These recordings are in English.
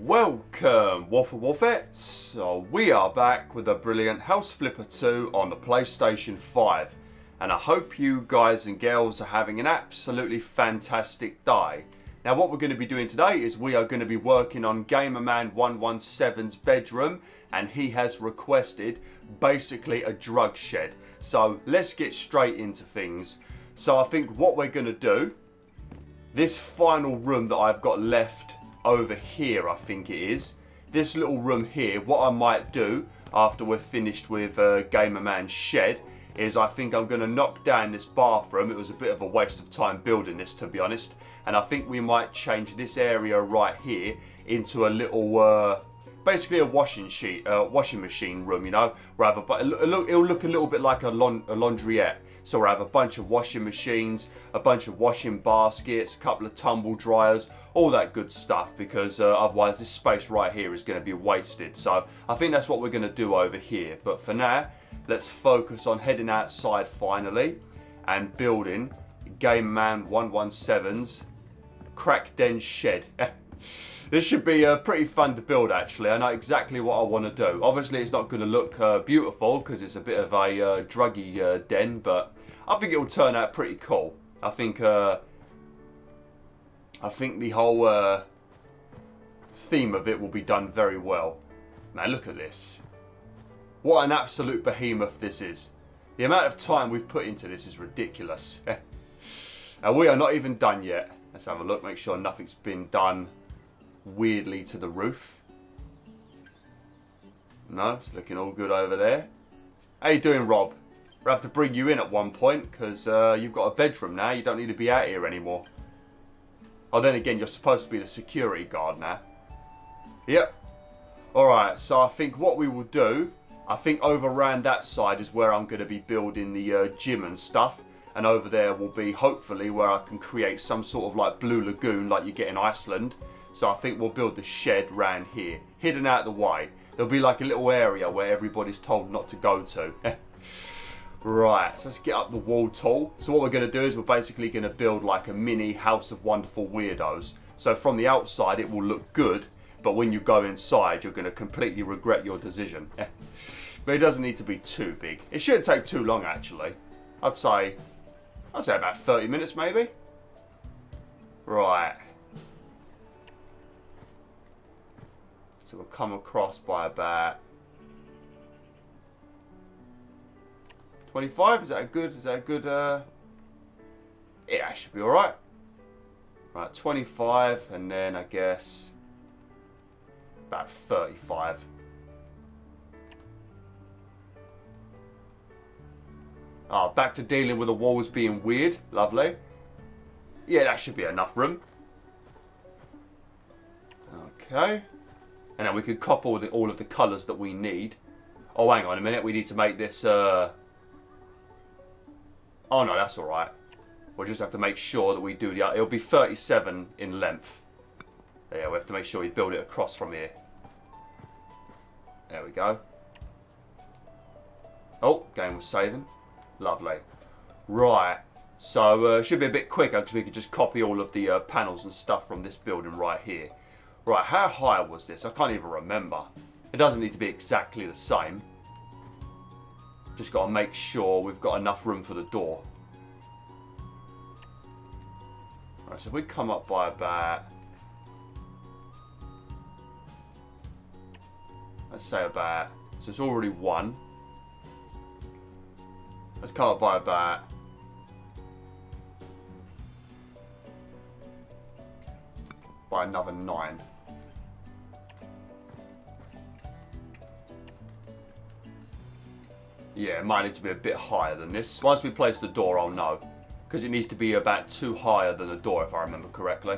Welcome, BwolfTheWolf. So we are back with a brilliant House Flipper 2 on the PlayStation 5. And I hope you guys and girls are having an absolutely fantastic day. Now what we're going to be doing today is we are going to be working on GamerMan117's bedroom. And he has requested basically a drug shed. So let's get straight into things. So I think what we're going to do, this final room that I've got left over here, I think it is, this little room here, what I might do after we're finished with GamerMan's shed is I think I'm going to knock down this bathroom. It was a bit of a waste of time building this, to be honest, and I think we might change this area right here into a little basically a washing machine room, you know. It'll look a little bit like a laundrette. So we'll have a bunch of washing machines, a bunch of washing baskets, a couple of tumble dryers, all that good stuff, because otherwise this space right here is going to be wasted. So I think that's what we're going to do over here. But for now, let's focus on heading outside finally and building GamerMan117's crack den shed. This should be pretty fun to build, actually. I know exactly what I want to do. Obviously, it's not going to look beautiful because it's a bit of a druggy den, but I think it will turn out pretty cool. I think the whole theme of it will be done very well. Man, look at this. What an absolute behemoth this is. The amount of time we've put into this is ridiculous. And we are not even done yet. Let's have a look, make sure nothing's been done weirdly to the roof. No, it's looking all good over there. How you doing, Rob? We'll have to bring you in at one point because you've got a bedroom now. You don't need to be out here anymore. Oh, then again, you're supposed to be the security guard now. Yep. Alright, so I think what we will do, I think over around that side is where I'm going to be building the gym and stuff. And over there will be hopefully where I can create some sort of like blue lagoon like you get in Iceland. So I think we'll build the shed round here, hidden out of the way. There'll be like a little area where everybody's told not to go to. Right, so let's get up the wall tool. So what we're going to do is we're basically going to build like a mini House of Wonderful Weirdos. So from the outside it will look good, but when you go inside you're going to completely regret your decision. But it doesn't need to be too big. It shouldn't take too long, actually. I'd say about 30 minutes maybe. Right. So we'll come across by about 25. Is that a good? Yeah, that should be all right. Right, 25, and then I guess about 35. Oh, back to dealing with the walls being weird. Lovely. Yeah, that should be enough room. Okay. And then we can cop all of the colours that we need. Oh, hang on a minute. We need to make this... Oh, no, that's alright. We'll just have to make sure that we do the... It'll be 37 in length. Yeah, we have to make sure we build it across from here. There we go. Oh, game was saving. Lovely. Right. So, it should be a bit quicker because we could just copy all of the panels and stuff from this building right here. Right, how high was this? I can't even remember. It doesn't need to be exactly the same. Just got to make sure we've got enough room for the door. Right, so if we come up by about... Let's say about... So it's already 1. Let's come up by about... By another 9. Yeah, it might need to be a bit higher than this. Once we place the door, I'll know. Because it needs to be about 2 higher than the door, if I remember correctly.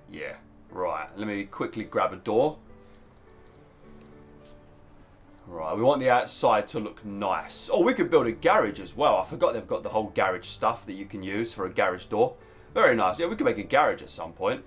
Yeah, right. Let me quickly grab a door. Right, we want the outside to look nice. Oh, we could build a garage as well. I forgot they've got the whole garage stuff that you can use for a garage door. Very nice. Yeah, we could make a garage at some point.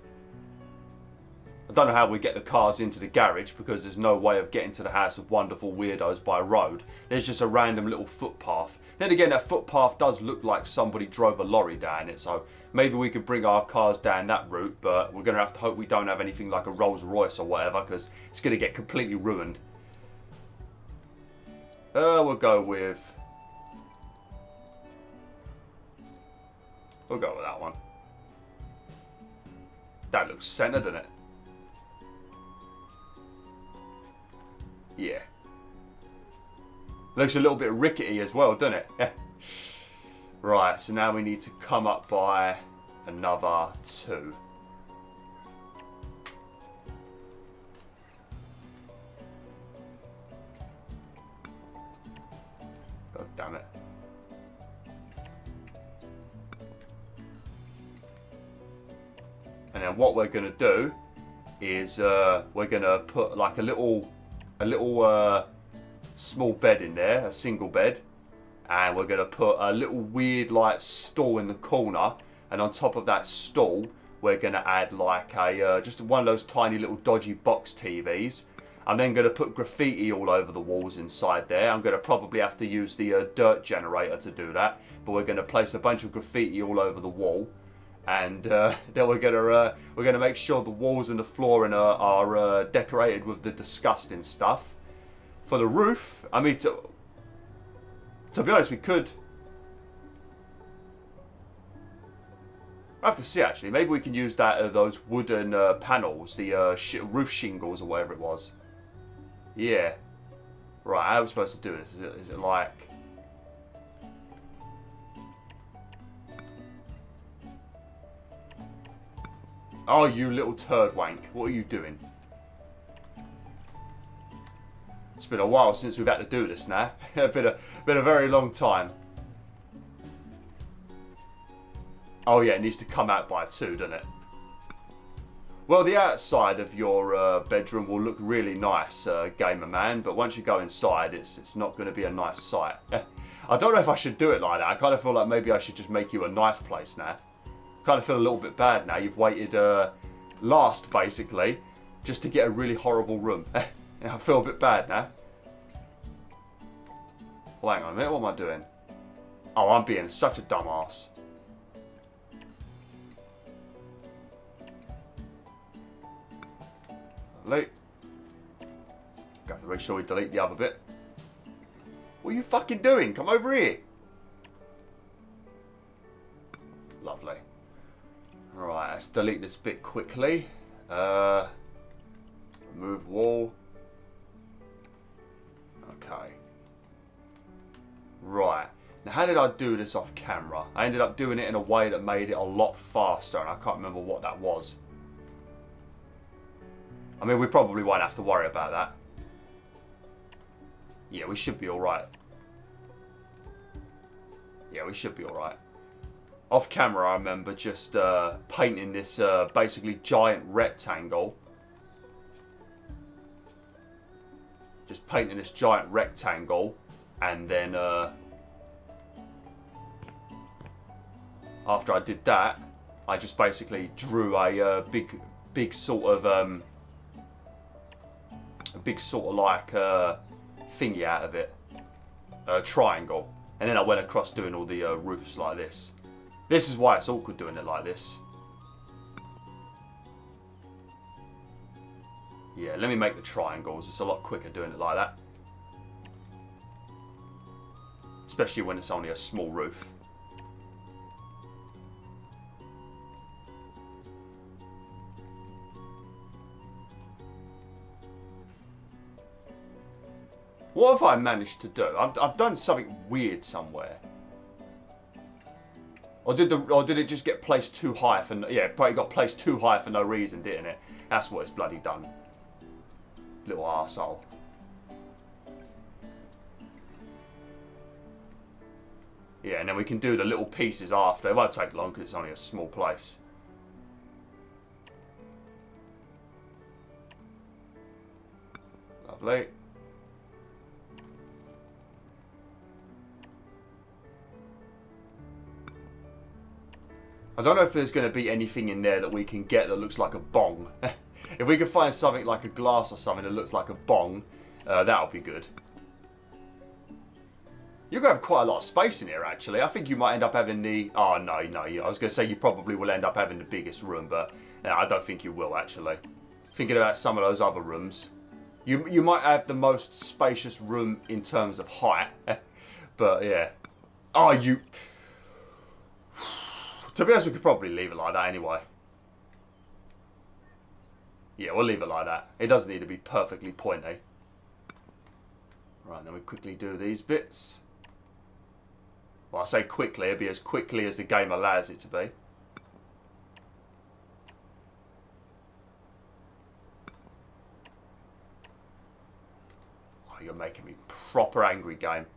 I don't know how we get the cars into the garage because there's no way of getting to the House of Wonderful Weirdos by road. There's just a random little footpath. Then again, that footpath does look like somebody drove a lorry down it, so maybe we could bring our cars down that route, but we're going to have to hope we don't have anything like a Rolls Royce or whatever because it's going to get completely ruined. We'll go with that one. That looks centered, doesn't it? Yeah. Looks a little bit rickety as well, doesn't it? Right, so now we need to come up by another 2. God damn it. And then what we're going to do is we're going to put like a little small bed in there, a single bed. And we're going to put a little weird like stool in the corner. And on top of that stool, we're going to add like a just one of those tiny little dodgy box TVs. I'm then going to put graffiti all over the walls inside there. I'm going to probably have to use the dirt generator to do that. But we're going to place a bunch of graffiti all over the wall. And then we're gonna make sure the walls and the flooring are decorated with the disgusting stuff. For the roof, I mean, to be honest, we could. I have to see actually. Maybe we can use that those wooden panels, the roof shingles or whatever it was. Yeah. Right. How are we supposed to do this? Is it like? Oh, you little turd wank. What are you doing? It's been a while since we've had to do this now. It's been a very long time. Oh yeah, it needs to come out by 2, doesn't it? Well, the outside of your bedroom will look really nice, GamerMan, but once you go inside, it's not going to be a nice sight. I don't know if I should do it like that. I kind of feel like maybe I should just make you a nice place now. Kind of feel a little bit bad now. You've waited last basically just to get a really horrible room. I feel a bit bad now. Well, hang on a minute, what am I doing? Oh, I'm being such a dumbass. Lovely. Got to make sure we delete the other bit. What are you fucking doing? Come over here. Lovely. Right, let's delete this bit quickly. Remove wall. Okay. Right. Now, how did I do this off camera? I ended up doing it in a way that made it a lot faster, and I can't remember what that was. I mean, we probably won't have to worry about that. Yeah, we should be alright. Yeah, we should be alright. Off camera, I remember just painting this basically giant rectangle. Just painting this giant rectangle, and then after I did that, I just basically drew a big sort of like thingy out of it, a triangle, and then I went across doing all the roofs like this. This is why it's awkward doing it like this. Yeah, let me make the triangles. It's a lot quicker doing it like that. Especially when it's only a small roof. What have I managed to do? I've done something weird somewhere. Or did it just get placed too high for yeah, it probably got placed too high for no reason, didn't it? That's what it's bloody done. Little arsehole. Yeah, and then we can do the little pieces after. It won't take long because it's only a small place. Lovely. I don't know if there's going to be anything in there that we can get that looks like a bong. If we could find something like a glass or something that looks like a bong, that'll be good. You're going to have quite a lot of space in here, actually. I think you might end up having the... Oh, no. I was going to say you probably will end up having the biggest room, but no, I don't think you will, actually. Thinking about some of those other rooms. You might have the most spacious room in terms of height. But, yeah. Oh, you... To be honest, we could probably leave it like that anyway. Yeah, we'll leave it like that. It doesn't need to be perfectly pointy. Right, then we quickly do these bits. Well, I say quickly, it'll be as quickly as the game allows it to be. Oh, you're making me proper angry, game.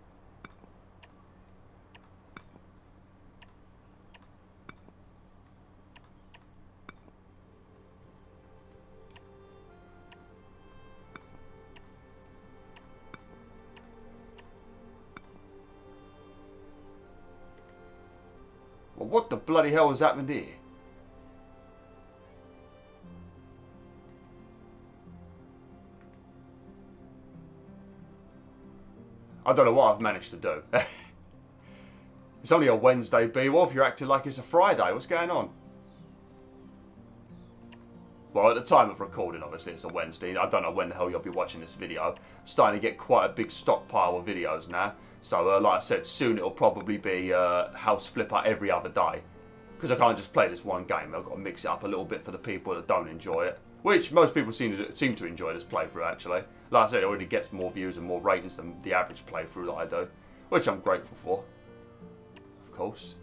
Well, what the bloody hell has happened here? I don't know what I've managed to do. It's only a Wednesday, BwolfTheWolf. You're acting like it's a Friday. What's going on? Well, at the time of recording, obviously, it's a Wednesday. I don't know when the hell you'll be watching this video. I'm starting to get quite a big stockpile of videos now. So, like I said, soon it'll probably be House Flipper every other day. Because I can't just play this one game. I've got to mix it up a little bit for the people that don't enjoy it. Which most people seem to enjoy this playthrough, actually. Like I said, it already gets more views and more ratings than the average playthrough that I do. Which I'm grateful for. Of course.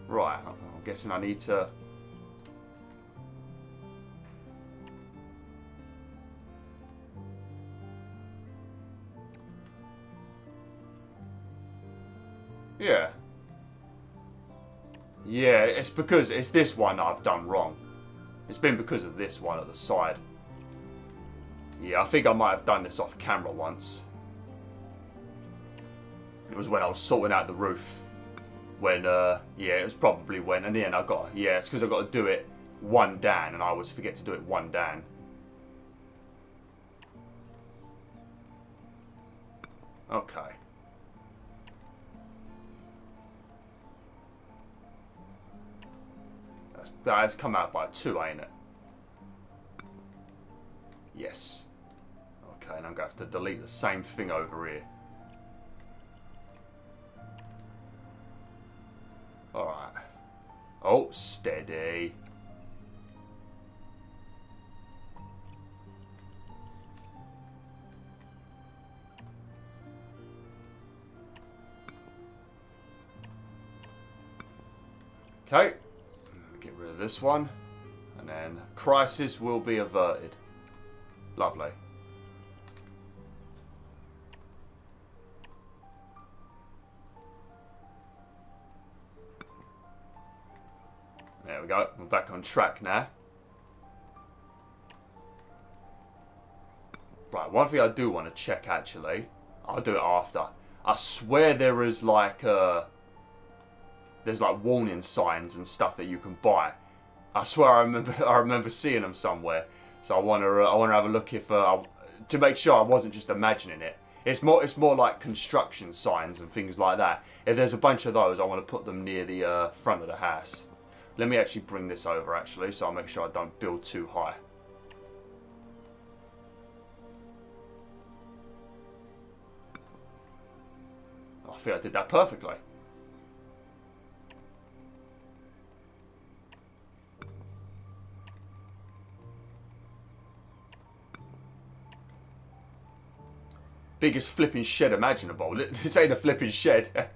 Right, I'm guessing I need to... Yeah. Yeah, it's because it's this one I've done wrong. It's been because of this one at the side. Yeah, I think I might have done this off camera once. It was when I was sorting out the roof. When, yeah, it was probably when, and then I got, yeah, it's because I got to do it one down, and I always forget to do it one down. Okay. That has come out by 2, ain't it? Yes. Okay, and I'm going to have to delete the same thing over here. Alright. Oh, steady. Okay. Get rid of this one. And then crisis will be averted. Lovely. There we go. We're back on track now. Right, one thing I do want to check actually. I'll do it after. I swear there is like there's like warning signs and stuff that you can buy. I swear I remember seeing them somewhere. So I want to have a look if to make sure I wasn't just imagining it. It's more like construction signs and things like that. If there's a bunch of those, I want to put them near the front of the house. Let me actually bring this over actually, so I'll make sure I don't build too high. I think I did that perfectly. Biggest flipping shed imaginable. This ain't a flipping shed.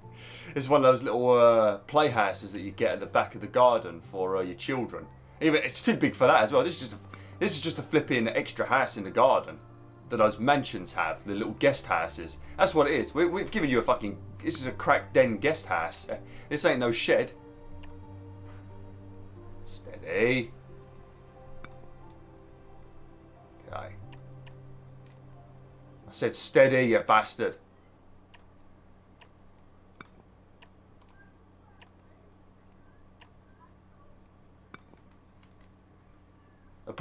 It's one of those little playhouses that you get at the back of the garden for your children. Even it's too big for that as well. This is just a flipping extra house in the garden that those mansions have. The little guest houses. That's what it is. We've given you a fucking. This is a cracked den guest house. This ain't no shed. Steady. Okay. I said steady, you bastard.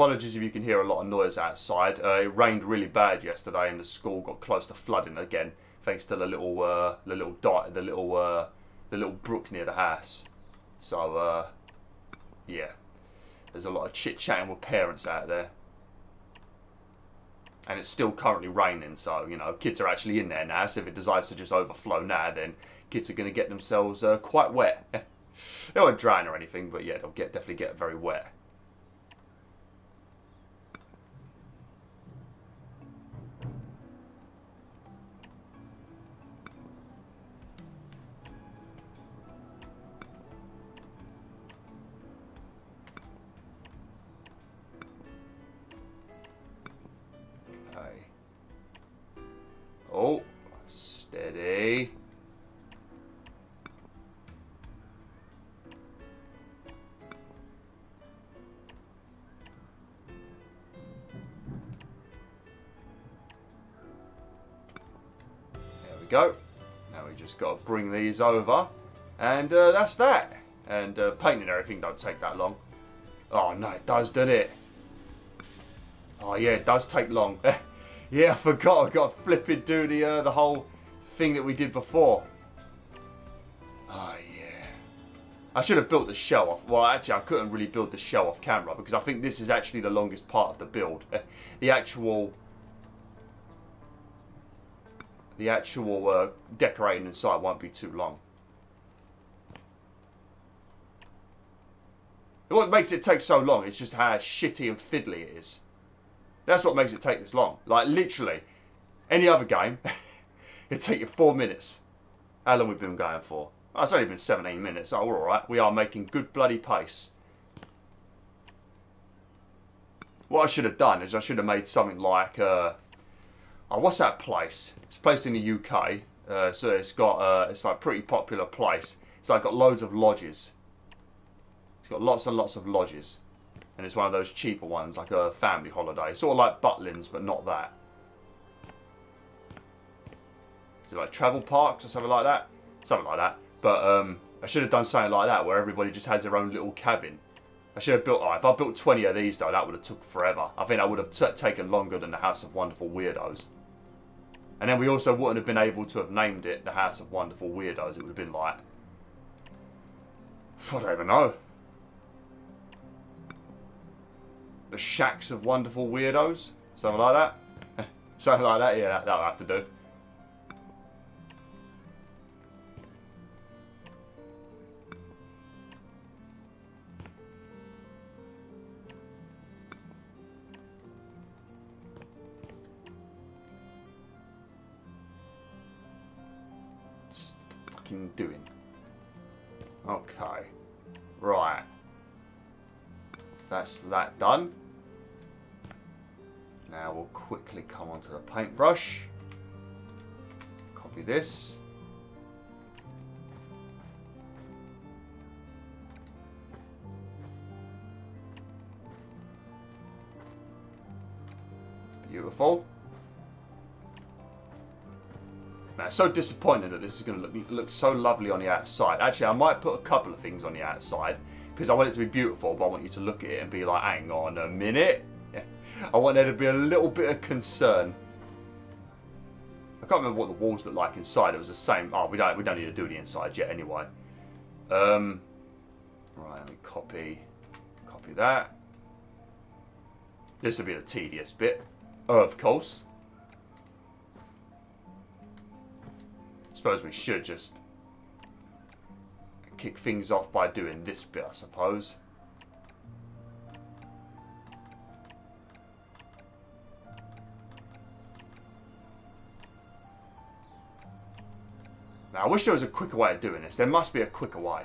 apologies if you can hear a lot of noise outside. It rained really bad yesterday, and the school got close to flooding again, thanks to the little brook near the house. So yeah, there's a lot of chit chatting with parents out there, and it's still currently raining. So you know, kids are actually in there now. So if it decides to just overflow now, then kids are going to get themselves quite wet. They won't drown or anything, but yeah, they'll definitely get very wet. Oh, steady. There we go. Now we just got to bring these over, and that's that. And painting everything don't take that long. Oh no, it does, doesn't it? Oh yeah, it does take long. Yeah, I forgot. I've got to flipping do the whole thing that we did before. Oh yeah. I should have built the shell off. Well, actually, I couldn't really build the shell off camera because I think this is actually the longest part of the build. The actual decorating inside won't be too long. What makes it take so long is just how shitty and fiddly it is. That's what makes it take this long. Like, literally, any other game, it'd take you 4 minutes. How long we've been going for? Oh, it's only been 17 minutes. Oh, we're alright. We are making good bloody pace. What I should have done is I should have made something like... oh, what's that place? It's a place in the UK. So it's got... it's like a pretty popular place. It's like got loads of lodges. It's got lots and lots of lodges. And it's one of those cheaper ones, like a family holiday. Sort of like Butlins, but not that. Is it like travel parks or something like that? Something like that. But I should have done something like that, where everybody just has their own little cabin. I should have built... Oh, if I built 20 of these, though, that would have took forever. I think that would have taken longer than the House of Wonderful Weirdos. And then we also wouldn't have been able to have named it the House of Wonderful Weirdos. It would have been like... I don't even know. The Shacks of Wonderful Weirdos? Something like that? Something like that? Yeah, that'll have to do. Just fucking doing. Okay. Right. That's that done. Now we'll quickly come onto the paintbrush. Copy this. Beautiful. Now, it's so disappointing that this is going to look so lovely on the outside. Actually, I might put a couple of things on the outside because I want it to be beautiful, but I want you to look at it and be like, hang on a minute. I want there to be a little bit of concern. I can't remember what the walls look like inside. It was the same. Oh, we don't need to do the inside yet anyway. Right, let me copy that. This will be the tedious bit, of course. Suppose we should just kick things off by doing this bit, I suppose. Now, I wish there was a quicker way of doing this. There must be a quicker way.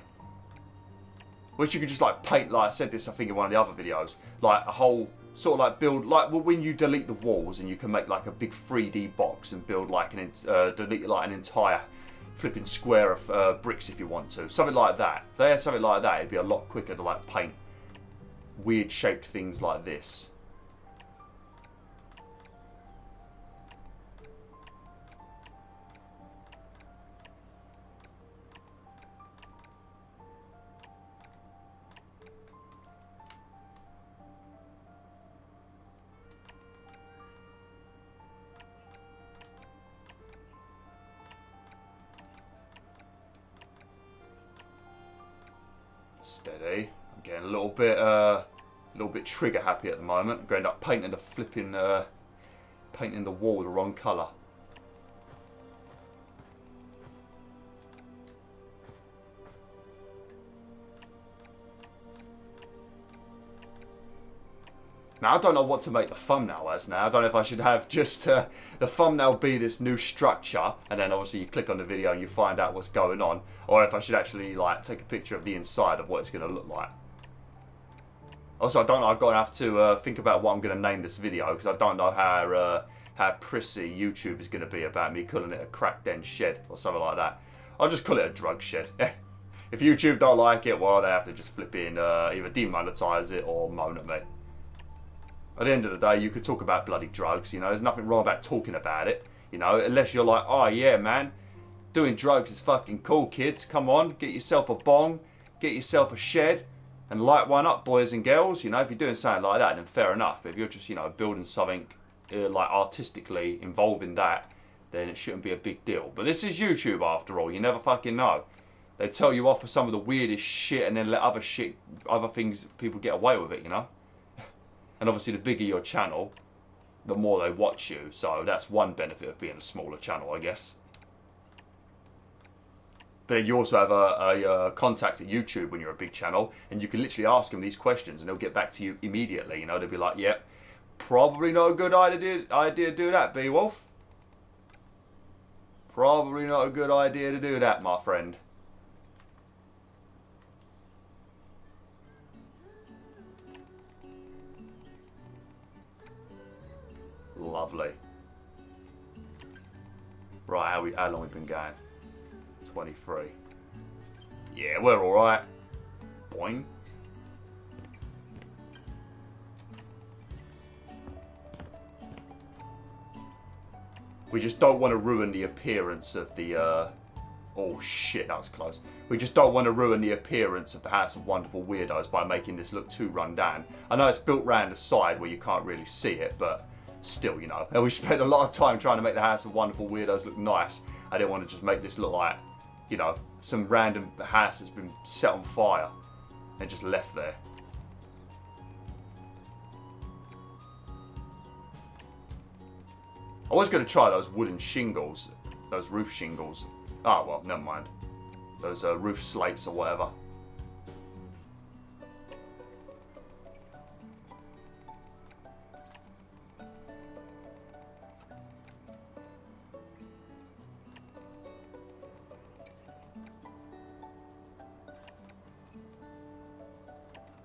Wish you could just like paint, like I said this I think in one of the other videos, like a whole sort of like build, like when you delete the walls and you can make like a big 3D box and build like delete like an entire flipping square of bricks if you want to. Something like that. If they had something like that, it'd be a lot quicker to like paint weird shaped things like this. Steady. I'm getting a little bit trigger happy at the moment. I'm going to end up painting the flipping, painting the wall the wrong colour. Now, I don't know what to make the thumbnail as now. I don't know if I should have just the thumbnail be this new structure, and then obviously you click on the video and you find out what's going on, or if I should actually like take a picture of the inside of what it's going to look like. Also, I don't know, I've got to have to think about what I'm going to name this video, because I don't know how prissy YouTube is going to be about me calling it a cracked end shed or something like that. I'll just call it a drug shed. If YouTube don't like it, well, they have to just flip in, either demonetize it or moan at me. At the end of the day, you could talk about bloody drugs, you know, there's nothing wrong about talking about it, you know, unless you're like, oh yeah, man, doing drugs is fucking cool, kids, come on, get yourself a bong, get yourself a shed, and light one up, boys and girls, you know, if you're doing something like that, then fair enough, but if you're just, you know, building something, like, artistically involving that, then it shouldn't be a big deal. But this is YouTube, after all, you never fucking know. They tell you off for some of the weirdest shit, and then let other things, people get away with it, you know. And obviously the bigger your channel, the more they watch you. So that's one benefit of being a smaller channel, I guess. But you also have a contact at YouTube when you're a big channel. And you can literally ask them these questions and they'll get back to you immediately. You know, they'll be like, yep, probably not a good idea to do that, BwolfTheWolf. Probably not a good idea to do that, my friend. Lovely. Right, how long we been going? 23. Yeah, we're alright. Boing. We just don't want to ruin the appearance of the, oh shit, that was close. We just don't want to ruin the appearance of the House of Wonderful Weirdos by making this look too run down. I know it's built round the side where you can't really see it, but still, you know. And we spent a lot of time trying to make the House of Wonderful Weirdos look nice. I didn't want to just make this look like, you know, some random house that's been set on fire and just left there. I was going to try those wooden shingles, those roof shingles. Oh, well, never mind. Those roof slates or whatever.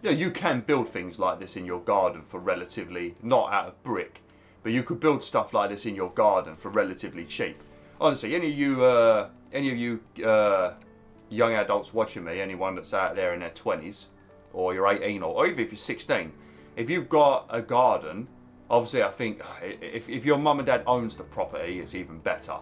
Yeah, you can build things like this in your garden for relatively, not out of brick, but you could build stuff like this in your garden for relatively cheap. Honestly, any of you young adults watching me, anyone that's out there in their 20s, or you're 18, or even if you're 16, if you've got a garden, obviously I think if your mum and dad owns the property, it's even better.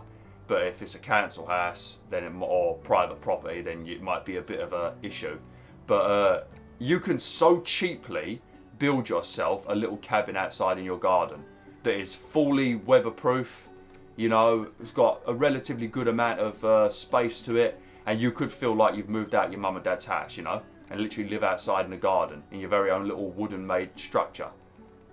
But if it's a council house, then or private property, then it might be a bit of an issue. But you can so cheaply build yourself a little cabin outside in your garden that is fully weatherproof, you know, it's got a relatively good amount of space to it, and you could feel like you've moved out your mum and dad's house, you know, and literally live outside in the garden in your very own little wooden made structure.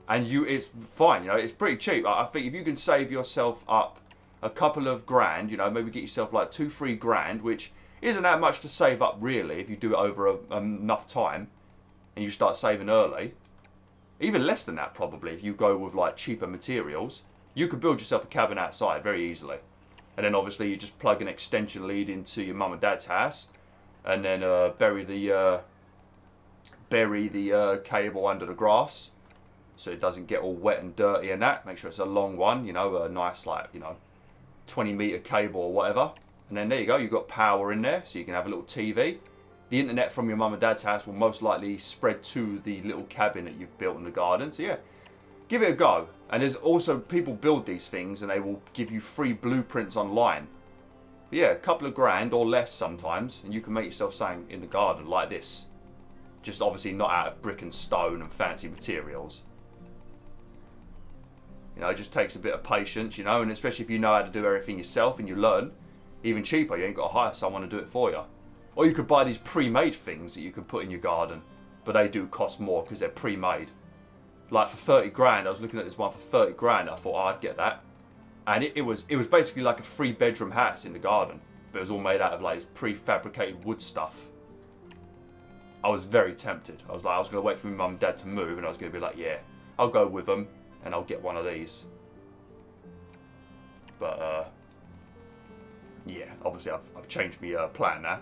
And it's fine, you know, it's pretty cheap. I think if you can save yourself up a couple of grand, you know, maybe get yourself like 2-3 grand, which isn't that much to save up really if you do it over enough time and you start saving early. Even less than that probably if you go with like cheaper materials. You could build yourself a cabin outside very easily. And then obviously you just plug an extension lead into your mum and dad's house and then bury the cable under the grass so it doesn't get all wet and dirty and that. Make sure it's a long one, you know, a nice like, you know, 20-meter cable or whatever. And then there you go, you've got power in there, so you can have a little TV. The internet from your mum and dad's house will most likely spread to the little cabin that you've built in the garden. So yeah, give it a go. And there's also, people build these things and they will give you free blueprints online. But yeah, a couple of grand or less sometimes, and you can make yourself something in the garden like this. Just obviously not out of brick and stone and fancy materials. You know, it just takes a bit of patience, you know, and especially if you know how to do everything yourself and you learn. Even cheaper, you ain't got to hire someone to do it for you. Or you could buy these pre-made things that you could put in your garden. But they do cost more because they're pre-made. Like for 30 grand, I was looking at this one for 30 grand. I thought, oh, I'd get that. And it was basically like a 3-bedroom house in the garden. But it was all made out of like this prefabricated wood stuff. I was very tempted. I was going to wait for my mum and dad to move. And I was going to be like, yeah, I'll go with them. And I'll get one of these. But, yeah, obviously I've changed my plan now.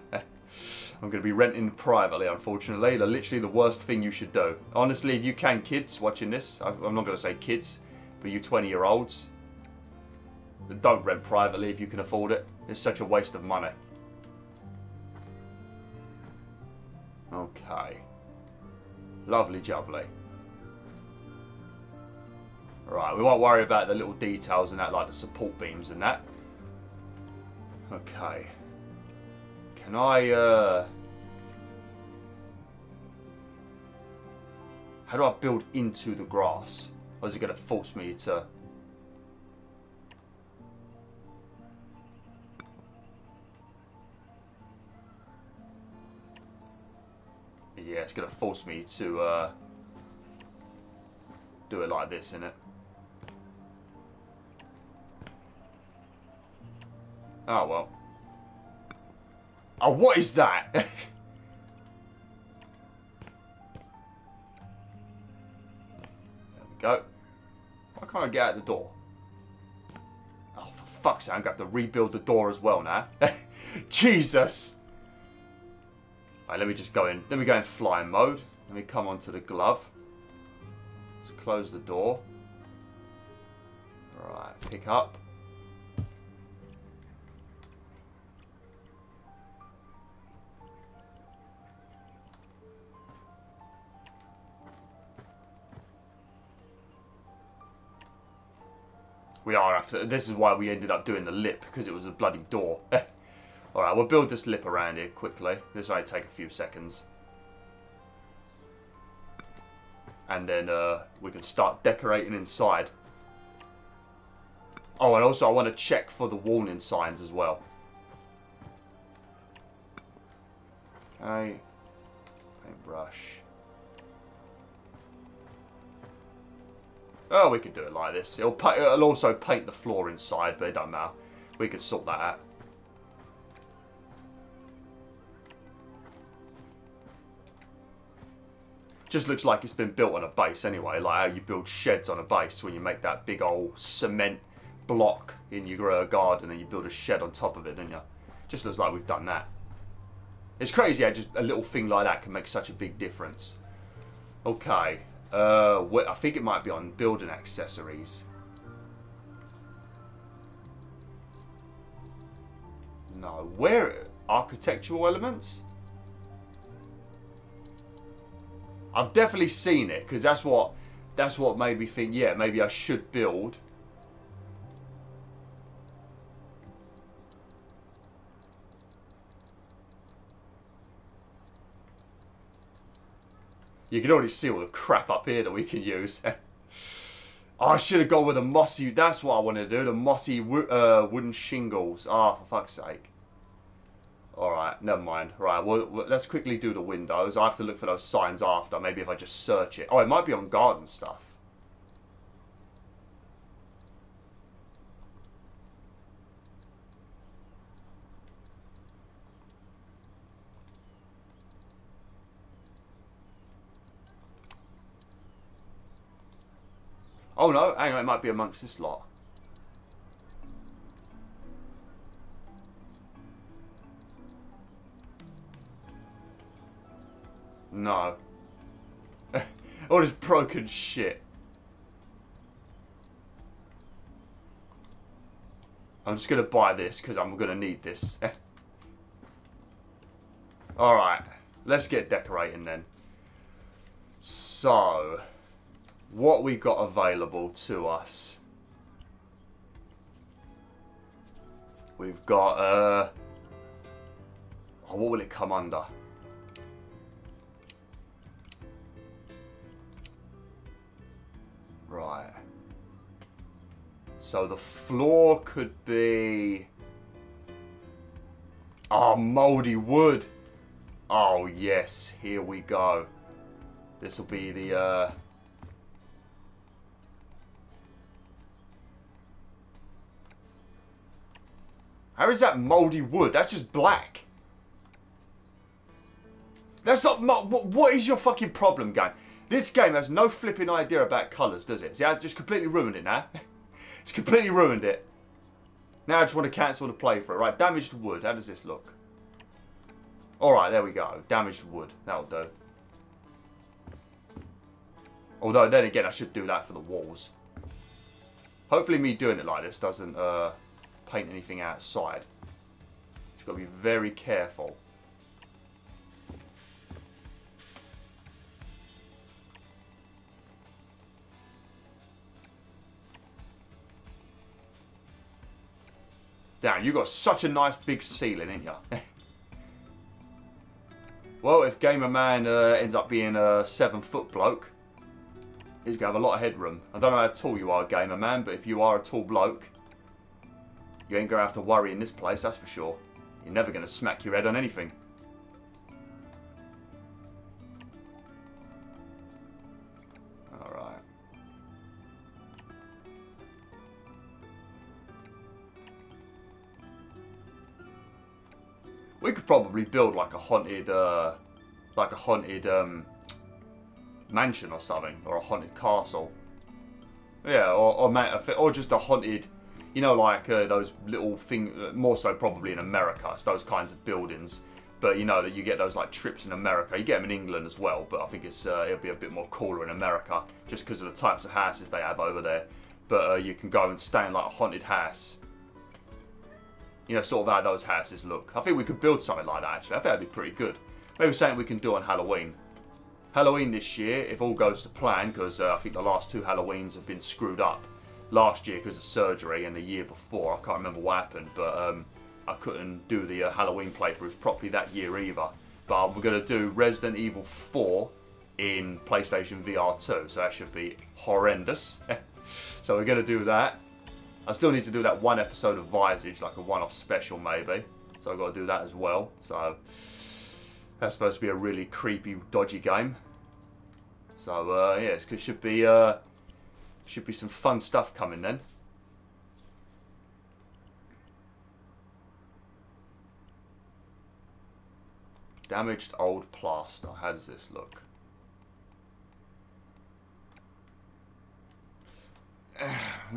I'm going to be renting privately, unfortunately. They're literally the worst thing you should do. Honestly, if you can, kids watching this, I'm not going to say kids, but you 20-year-olds, don't rent privately if you can afford it. It's such a waste of money. Okay. Lovely jubbly. Right, we won't worry about the little details and that, like the support beams and that. Okay. Can I, how do I build into the grass? Or is it going to force me to... Yeah, it's going to force me to, do it like this, innit? Oh, well. Oh, what is that? There we go. Why can't I get out the door? Oh, for fuck's sake, I'm going to have to rebuild the door as well now. Jesus! Alright, let me just go in. Let me go in flying mode. Let me come onto the glove. Let's close the door. Alright, pick up. We are after. This is why we ended up doing the lip, because it was a bloody door. Alright, we'll build this lip around here quickly. This might take a few seconds. And then we can start decorating inside. Oh, and also I want to check for the warning signs as well. Okay. Paintbrush. Oh, we could do it like this. It'll also paint the floor inside, but it doesn't matter. We could sort that out. Just looks like it's been built on a base anyway, like how you build sheds on a base when you make that big old cement block in your garden and you build a shed on top of it, don't you? Just looks like we've done that. It's crazy how just a little thing like that can make such a big difference. Okay. I think it might be on building accessories. No, where? Architectural elements? I've definitely seen it, because that's what made me think, yeah, maybe I should build. You can already see all the crap up here that we can use. Oh, I should have gone with the mossy. That's what I wanted to do. The mossy wooden shingles. Ah, oh, for fuck's sake. Alright, never mind. Right, well, let's quickly do the windows. I have to look for those signs after. Maybe if I just search it. Oh, it might be on garden stuff. Oh no, hang on, it might be amongst this lot. No. All this broken shit. I'm just going to buy this because I'm going to need this. Alright, let's get decorating then. So, what we got available to us? We've got, oh, what will it come under? Right. So the floor could be... Oh, mouldy wood. Oh, yes. Here we go. This will be the... How is that mouldy wood? That's just black. That's not... What is your fucking problem, game? This game has no flipping idea about colours, does it? See, it's just completely ruined it now. It's completely ruined it. Now I just want to cancel the playthrough. Right, damaged wood. How does this look? Alright, there we go. Damaged wood. That'll do. Although, then again, I should do that for the walls. Hopefully me doing it like this doesn't paint anything outside. Just got to be very careful. Damn, you got such a nice big ceiling, ain't you? Well, if GamerMan ends up being a 7-foot bloke, he's going to have a lot of headroom. I don't know how tall you are, GamerMan, but if you are a tall bloke, you ain't going to have to worry in this place, that's for sure. You're never going to smack your head on anything. Alright. We could probably build like a haunted mansion or something, or a haunted castle. Yeah, or just a haunted, you know, like those little things. More so probably in America. It's those kinds of buildings. But you know that you get those like trips in America. You get them in England as well, but I think it's it'll be a bit more cooler in America just because of the types of houses they have over there. But you can go and stay in like a haunted house. You know, sort of how those houses look. I think we could build something like that, actually. I think that'd be pretty good. Maybe something we can do on Halloween. Halloween this year, if all goes to plan, because I think the last 2 Halloweens have been screwed up. Last year because of surgery, and the year before, I can't remember what happened, but I couldn't do the Halloween playthroughs properly that year either. But we're going to do Resident Evil 4 in PlayStation VR 2, so that should be horrendous. So we're going to do that. I still need to do that 1 episode of Visage, like a one-off special maybe. So I've got to do that as well. So that's supposed to be a really creepy, dodgy game. So yeah, it should be some fun stuff coming then. Damaged old plaster. How does this look?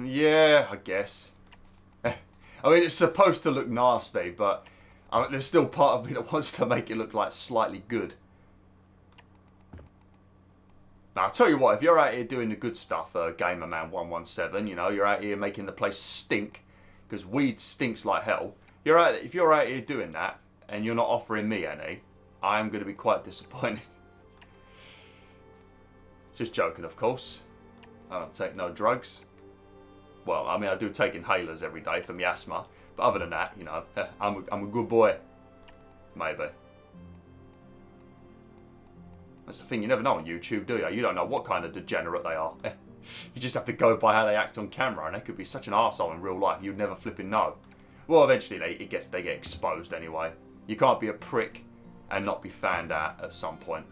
Yeah, I guess. I mean, it's supposed to look nasty, but there's still part of me that wants to make it look like slightly good. Now, I'll tell you what, if you're out here doing the good stuff, GamerMan117, you know, you're out here making the place stink, because weed stinks like hell. If you're out here doing that, and you're not offering me any, I am going to be quite disappointed. Just joking, of course. I don't take no drugs. Well, I mean, I do take inhalers every day for my asthma. But other than that, you know, I'm a good boy. Maybe. That's the thing, you never know on YouTube, do you? You don't know what kind of degenerate they are. You just have to go by how they act on camera, and they could be such an arsehole in real life, you'd never flipping know. Well, eventually they get exposed anyway. You can't be a prick and not be found out at some point.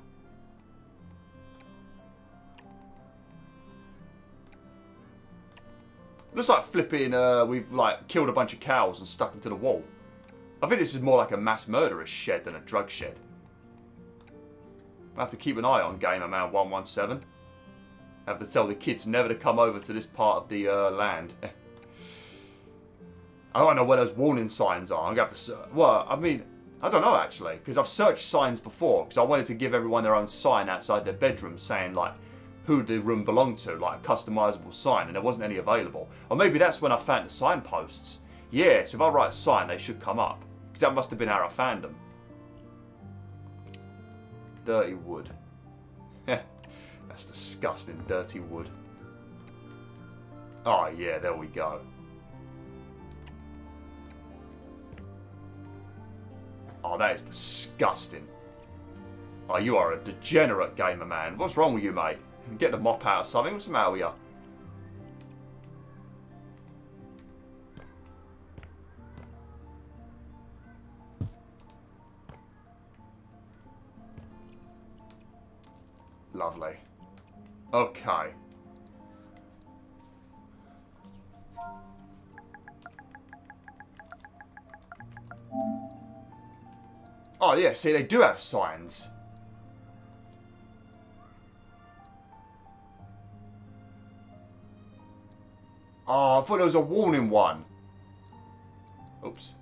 Looks like flipping, we've like killed a bunch of cows and stuck them to the wall. I think this is more like a mass murderer's shed than a drug shed. I have to keep an eye on GamerMan117. I have to tell the kids never to come over to this part of the land. I don't know where those warning signs are. I'm going to have to... Well, I mean, I don't know actually. Because I've searched signs before. Because I wanted to give everyone their own sign outside their bedroom saying like who the room belonged to. Like a customizable sign. And there wasn't any available. Or maybe that's when I found the signposts. Yeah, so if I write sign, they should come up. Because that must have been how I found them. Dirty wood. That's disgusting, dirty wood. Oh yeah, there we go. Oh, that is disgusting. Oh, you are a degenerate gamer, man. What's wrong with you, mate? Get the mop out or something. What's the matter with you? Lovely. Okay. Oh, yeah, see, they do have signs. Oh, I thought there was a warning one. Oops.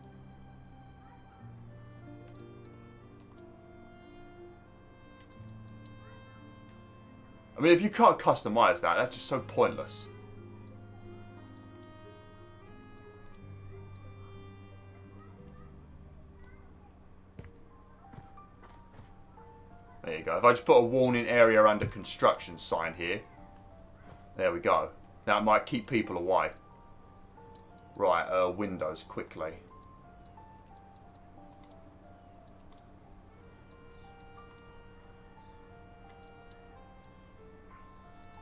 I mean, if you can't customize that, that's just so pointless. There you go. If I just put a warning area under construction sign here. There we go. That might keep people away. Right, windows quickly.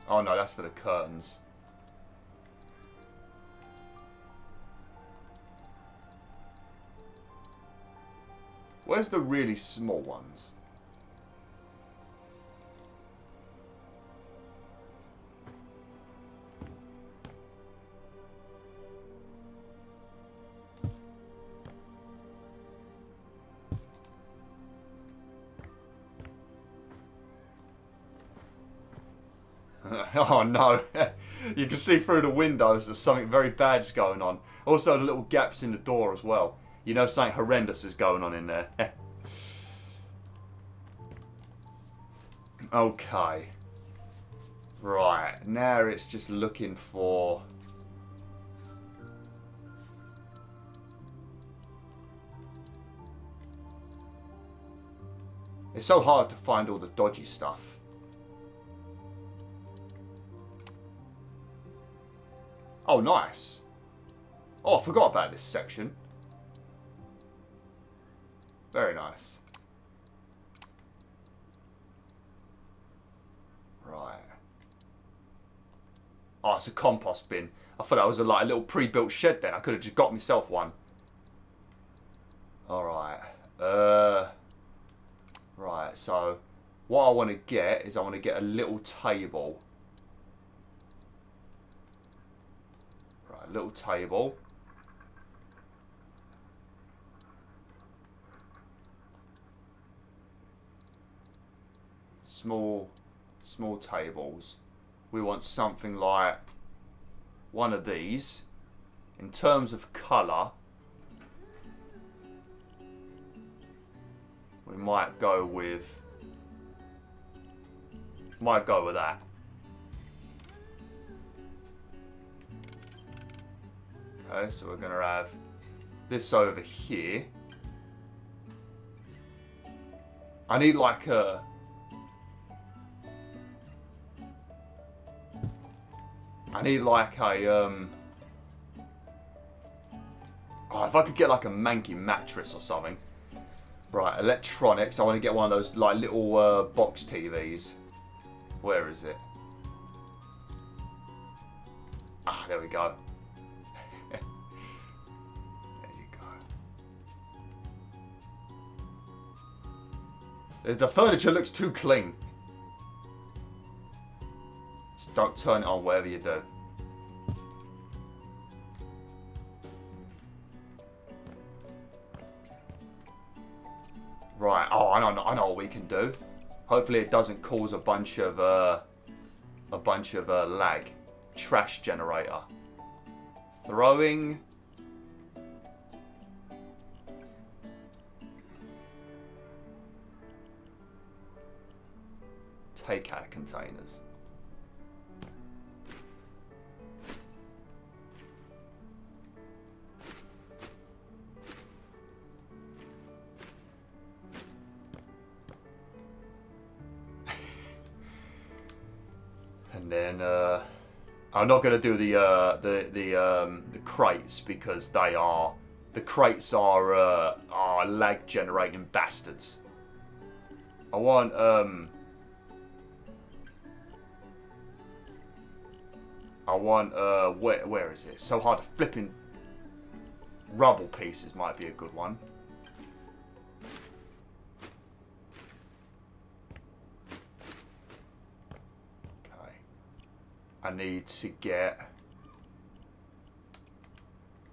Oh no, that's for the curtains. Where's the really small ones? Oh no, you can see through the windows there's something very bad's going on. Also the little gaps in the door as well. You know something horrendous is going on in there. Okay. Right, now it's just looking for... It's so hard to find all the dodgy stuff. Oh, nice. Oh, I forgot about this section. Very nice. Right. Oh, it's a compost bin. I thought that was like a little pre-built shed then. I could have just got myself one. Alright. Right, so what I want to get is I want to get a little table. Right, little table. Small tables. We want something like one of these. In terms of colour, we might go with that. Okay, so we're going to have this over here. I need like a... I need like a, oh, if I could get like a manky mattress or something. Right, electronics. I want to get one of those like little box TVs. Where is it? Ah, there we go. There you go. The furniture looks too clean. Don't turn it on, whatever you do. Right. Oh, I know what we can do. Hopefully, it doesn't cause a bunch of lag. Trash generator. Throwing. Takeout containers. And then I'm not going to do the crates because the crates are lag generating bastards. I want where is it? So hard to flipping rubble pieces might be a good one. I need to get...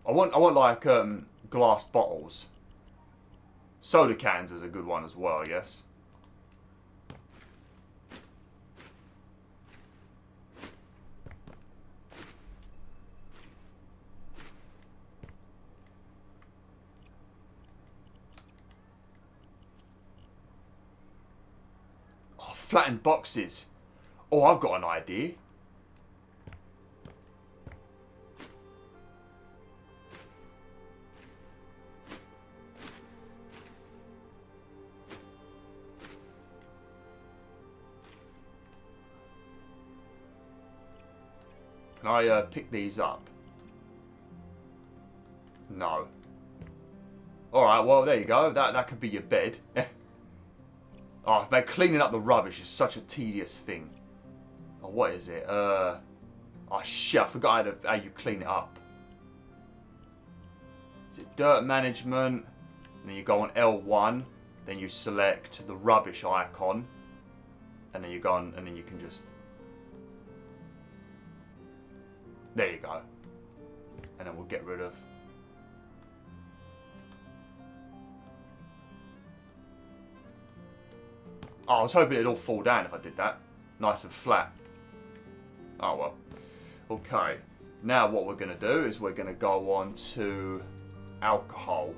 I want like glass bottles. Soda cans is a good one as well, yes. Oh, flattened boxes. Oh, I've got an idea. Can I pick these up? No. Alright, well, there you go. That could be your bed. Oh, man, cleaning up the rubbish is such a tedious thing. Oh, what is it? Oh, shit, I forgot how you clean it up. Is it dirt management? And then you go on L1. Then you select the rubbish icon. And then you go on, and then you can just... There you go. And then we'll get rid of... Oh, I was hoping it'd all fall down if I did that. Nice and flat. Oh, well. Okay. Now what we're going to do is we're going to go on to alcohol.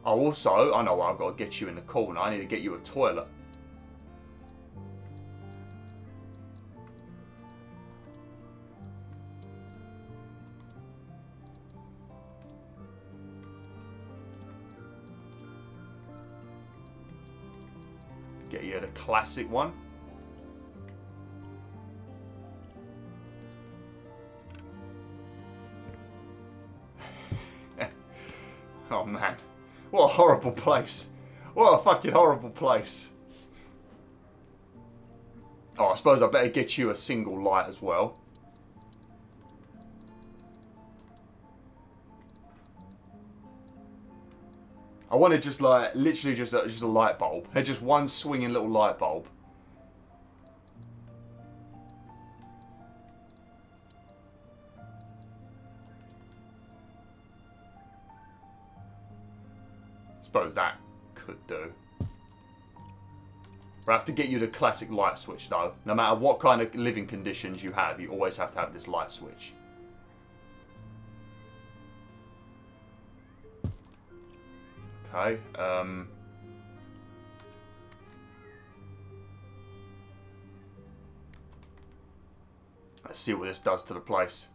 Oh, also, I know what, I've got to get you in the corner. I need to get you a toilet. Get you the classic one. Oh man, what a horrible place. What a fucking horrible place. Oh, I suppose I better get you a single light as well. I wanted just like, literally just a light bulb. Just one swinging little light bulb. Suppose that could do. But I have to get you the classic light switch though. No matter what kind of living conditions you have, you always have to have this light switch. Okay, let's see what this does to the place.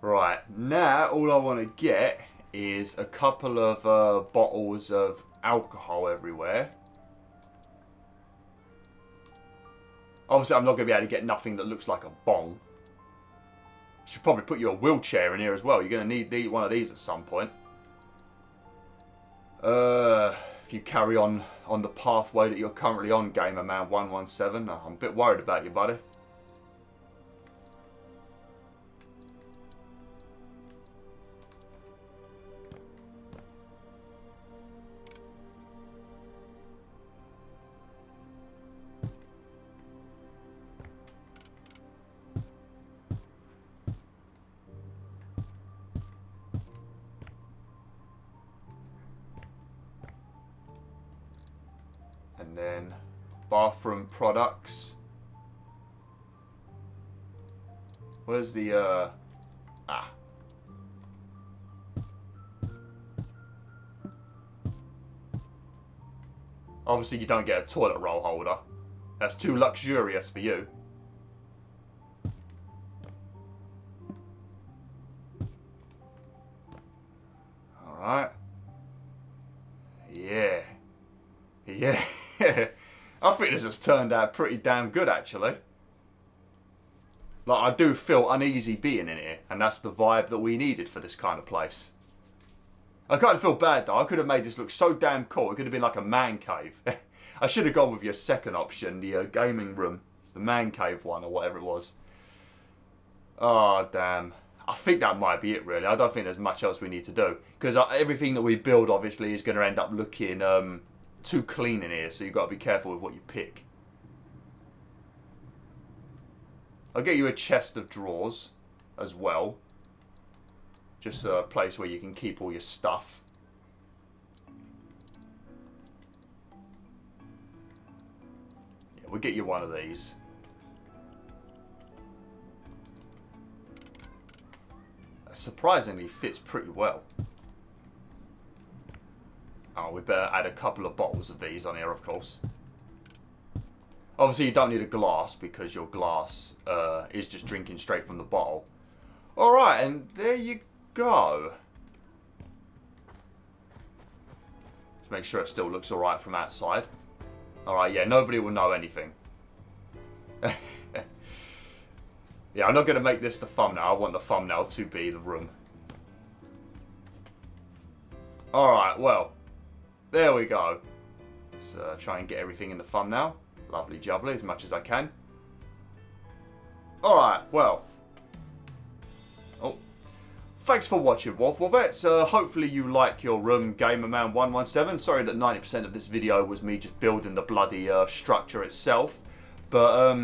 Right, now all I want to get is a couple of bottles of alcohol everywhere. Obviously I'm not going to be able to get nothing that looks like a bong. Should probably put you a wheelchair in here as well. You're going to need one of these at some point. If you carry on the pathway that you're currently on, GamerMan117, I'm a bit worried about you, buddy. And then bathroom products. Where's the Obviously you don't get a toilet roll holder. That's too luxurious for you. Alright. Yeah. Yeah. I think this has turned out pretty damn good, actually. Like, I do feel uneasy being in here, and that's the vibe that we needed for this kind of place. I kind of feel bad, though. I could have made this look so damn cool. It could have been like a man cave. I should have gone with your second option, the gaming room. The man cave one, or whatever it was. Oh, damn. I think that might be it, really. I don't think there's much else we need to do. Because everything that we build, obviously, is going to end up looking... too clean in here, so you've got to be careful with what you pick. I'll get you a chest of drawers as well. Just a place where you can keep all your stuff. Yeah, we'll get you one of these. That surprisingly fits pretty well. Oh, we better add a couple of bottles of these on here, of course. Obviously, you don't need a glass because your glass is just drinking straight from the bottle. Alright, and there you go. Just make sure it still looks alright from outside. Alright, yeah, nobody will know anything. Yeah, I'm not going to make this the thumbnail. I want the thumbnail to be the room. Alright, well, there we go. Let's try and get everything in the thumbnail. Lovely jubbly, as much as I can. Alright, well. Oh. Thanks for watching, BwolfTheWolf. Hopefully you like your room, GamerMan117. Sorry that 90% of this video was me just building the bloody structure itself. But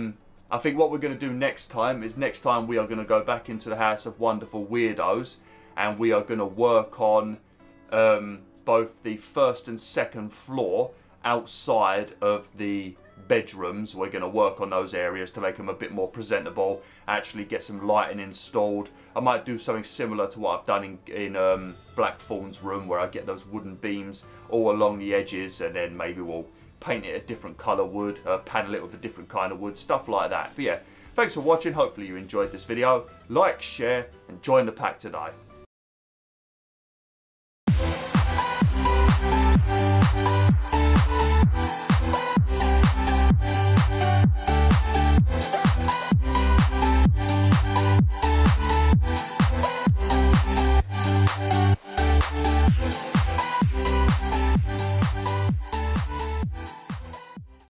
I think what we're going to do next time is we are going to go back into the House of Wonderful Weirdos. And we are going to work on both the first and second floor outside of the bedrooms. We're going to work on those areas to make them a bit more presentable, actually get some lighting installed. I might do something similar to what I've done in Blackthorn's room, where I get those wooden beams all along the edges, and then maybe we'll paint it a different colour wood, panel it with a different kind of wood, stuff like that. But yeah, thanks for watching. Hopefully you enjoyed this video. Like, share and join the pack today.